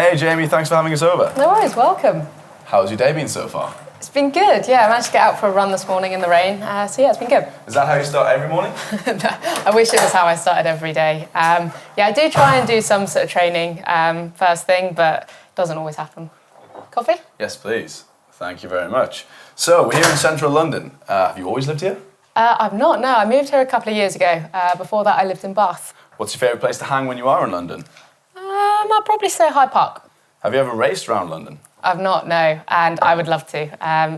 Hey Jamie, thanks for having us over. No worries, welcome. How's your day been so far? It's been good, yeah. I managed to get out for a run this morning in the rain, so yeah, it's been good. Is that how you start every morning? I wish it was how I started every day. Yeah, I do try and do some sort of training first thing, but it doesn't always happen. Coffee? Yes, please. Thank you very much. So, we're here in central London. Have you always lived here? I've not, no. I moved here a couple of years ago. Before that, I lived in Bath. What's your favourite place to hang when you are in London? I'd probably say Hyde Park. Have you ever raced around London? I've not, no, and I would love to.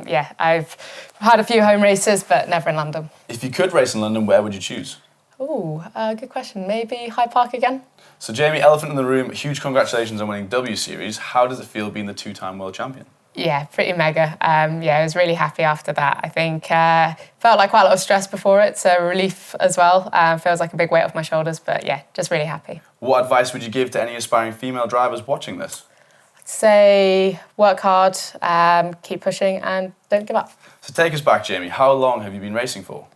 Yeah, I've had a few home races, but never in London. If you could race in London, where would you choose? Ooh, good question. Maybe Hyde Park again? So Jamie, elephant in the room, huge congratulations on winning W Series. How does it feel being the two-time world champion? Yeah, pretty mega. Yeah, I was really happy after that. I think felt like quite a lot of stress before it, so relief as well. Feels like a big weight off my shoulders, but yeah, just really happy. What advice would you give to any aspiring female drivers watching this? Say work hard, keep pushing, and don't give up. So take us back, Jamie. How long have you been racing for?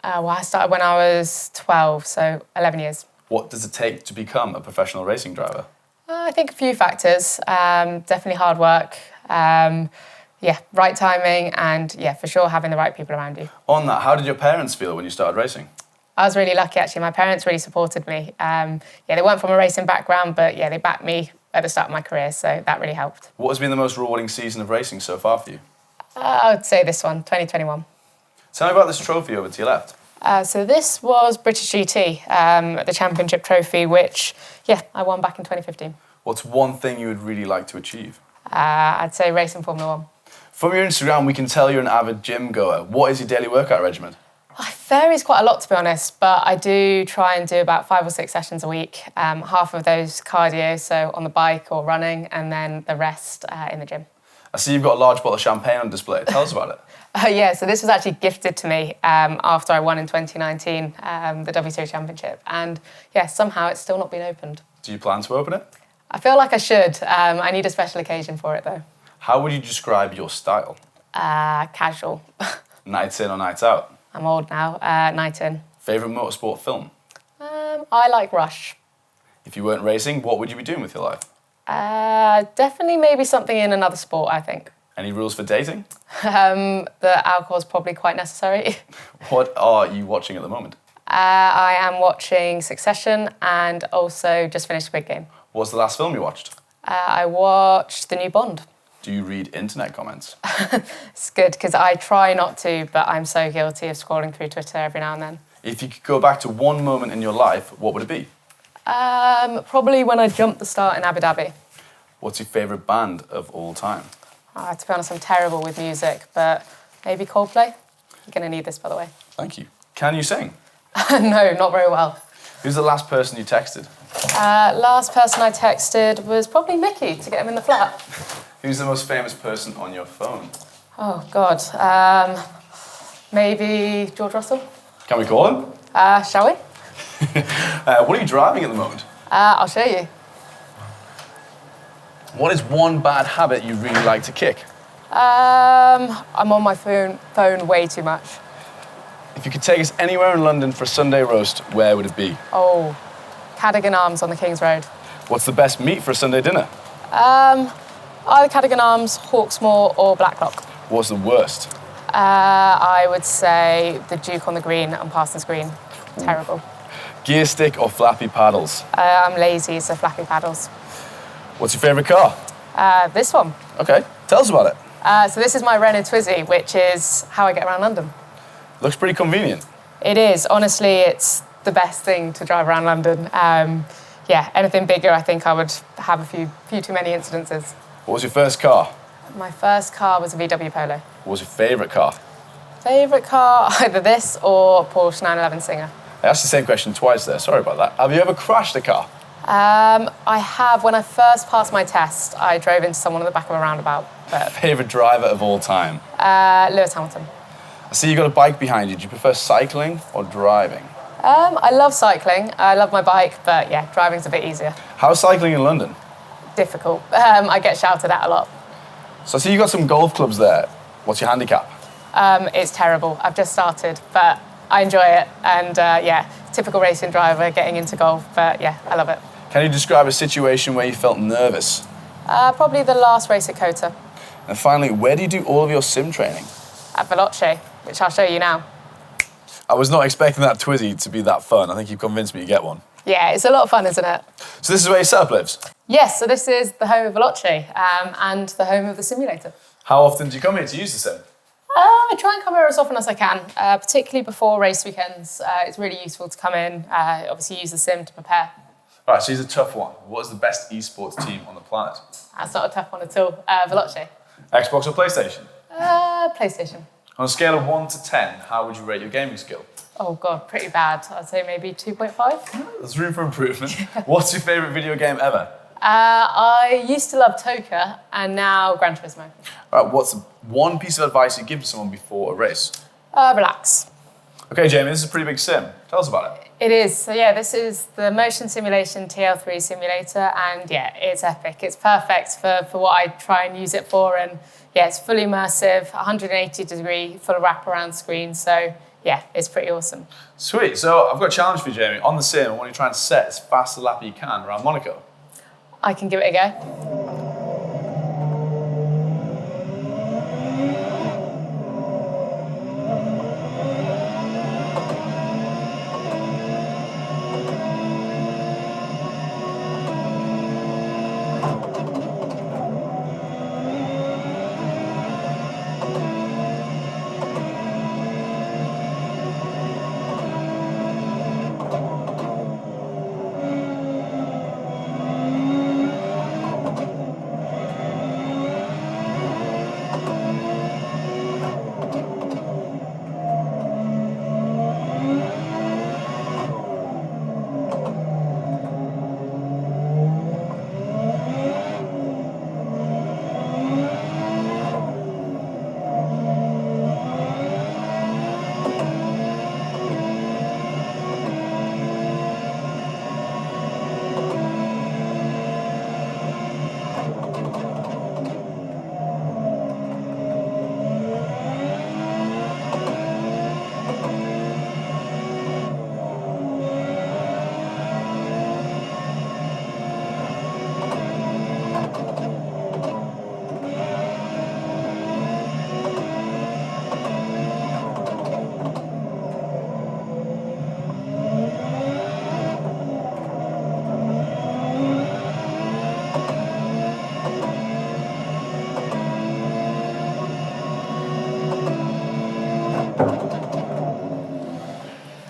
Well, I started when I was 12, so 11 years. What does it take to become a professional racing driver? I think a few factors. Definitely hard work, yeah, right timing, and yeah, for sure having the right people around you. On that, how did your parents feel when you started racing? I was really lucky, actually. My parents really supported me. Yeah, they weren't from a racing background, but yeah, they backed me at the start of my career, so that really helped. What has been the most rewarding season of racing so far for you? I would say this one, 2021. Tell me about this trophy over to your left. So this was British GT, the championship trophy, which, yeah, I won back in 2015. What's one thing you would really like to achieve? I'd say racing Formula 1. From your Instagram, we can tell you're an avid gym goer. What is your daily workout regimen? It varies quite a lot, to be honest, but I do try and do about 5 or 6 sessions a week. Half of those cardio, so on the bike or running, and then the rest in the gym. I see you've got a large bottle of champagne on display. Tell us about it. Yeah, so this was actually gifted to me after I won in 2019, the W Series Championship. And yeah, somehow it's still not been opened. Do you plan to open it? I feel like I should. I need a special occasion for it, though. How would you describe your style? Casual. Nights in or nights out? I'm old now. Night in. Favourite motorsport film? I like Rush. If you weren't racing, what would you be doing with your life? Definitely maybe something in another sport, I think. Any rules for dating? The alcohol's probably quite necessary. What are you watching at the moment? I am watching Succession and also just finished Squid Game. What's the last film you watched? I watched the new Bond. Do you read internet comments? It's good because I try not to, but I'm so guilty of scrolling through Twitter every now and then. If you could go back to one moment in your life, what would it be? Probably when I jumped the start in Abu Dhabi. What's your favourite band of all time? To be honest, I'm terrible with music, but maybe Coldplay? You're going to need this, by the way. Thank you. Can you sing? No, not very well. Who's the last person you texted? Last person I texted was probably Mickey to get him in the flat. Who's the most famous person on your phone? Oh, God. Maybe George Russell? Can we call him? Shall we? What are you driving at the moment? I'll show you. What is one bad habit you really like to kick? I'm on my phone way too much. If you could take us anywhere in London for a Sunday roast, where would it be? Oh, Cadogan Arms on the King's Road. What's the best meat for a Sunday dinner? Either Cadogan Arms, Hawksmoor or Blacklock. What's the worst? I would say the Duke on the Green and Parsons Green. Terrible. Gear stick or flappy paddles? I'm lazy, so flappy paddles. What's your favourite car? This one. Okay, tell us about it. So this is my Renault Twizy, which is how I get around London. Looks pretty convenient. It is. Honestly, it's the best thing to drive around London. Yeah, anything bigger, I think I would have a few too many incidences. What was your first car? My first car was a VW Polo. What was your favourite car? Favourite car, either this or Porsche 911 Singer. I asked the same question twice there, sorry about that. Have you ever crashed a car? I have. When I first passed my test, I drove into someone at the back of a roundabout. But Favourite driver of all time? Lewis Hamilton. I see you got a bike behind you. Do you prefer cycling or driving? I love cycling. I love my bike, but yeah, driving's a bit easier. How's cycling in London? Difficult. I get shouted at a lot. So I see you got some golf clubs there. What's your handicap? It's terrible. I've just started, but I enjoy it. And yeah, typical racing driver getting into golf, but yeah, I love it. Can you describe a situation where you felt nervous? Probably the last race at Kota And finally, where do you do all of your sim training? at Veloce, which I'll show you now. I was not expecting that Twizy to be that fun. I think you've convinced me to get one. Yeah, it's a lot of fun, isn't it? So this is where your setup lives? Yes, so this is the home of Veloce and the home of the simulator. How often do you come here to use the sim? I try and come here as often as I can, particularly before race weekends. It's really useful to come in, obviously use the sim to prepare. All right, so here's a tough one. What is the best esports team on the planet? That's not a tough one at all. Veloce. Xbox or PlayStation? PlayStation. On a scale of 1 to 10, how would you rate your gaming skill? Oh God, pretty bad. I'd say maybe 2.5. There's room for improvement. What's your favourite video game ever? I used to love Toka and now Gran Turismo. All right, what's one piece of advice you give to someone before a race? Relax. Okay, Jamie, this is a pretty big sim. Tell us about it. It is. So yeah, this is the motion simulation TL3 simulator, and yeah, it's epic. It's perfect for what I try and use it for, and yeah, it's fully immersive, 180-degree, full wraparound screen. So yeah, it's pretty awesome. Sweet. So I've got a challenge for you, Jamie. On the sim, I want you to try and set as fast a lap as you can around Monaco. I can give it a go.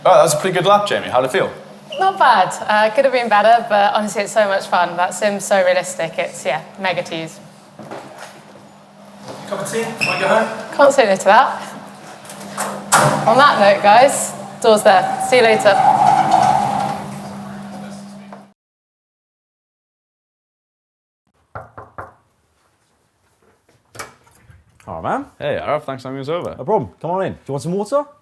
All right, that was a pretty good lap, Jamie. How'd it feel? Not bad. Could have been better, but honestly, it's so much fun. That sim's so realistic. It's yeah, mega to use. Cup of tea? Want to go home? Can't say no to that. On that note, guys, door's there. See you later. All right, man. Hey, Araf, thanks for having us over. No problem. Come on in. Do you want some water?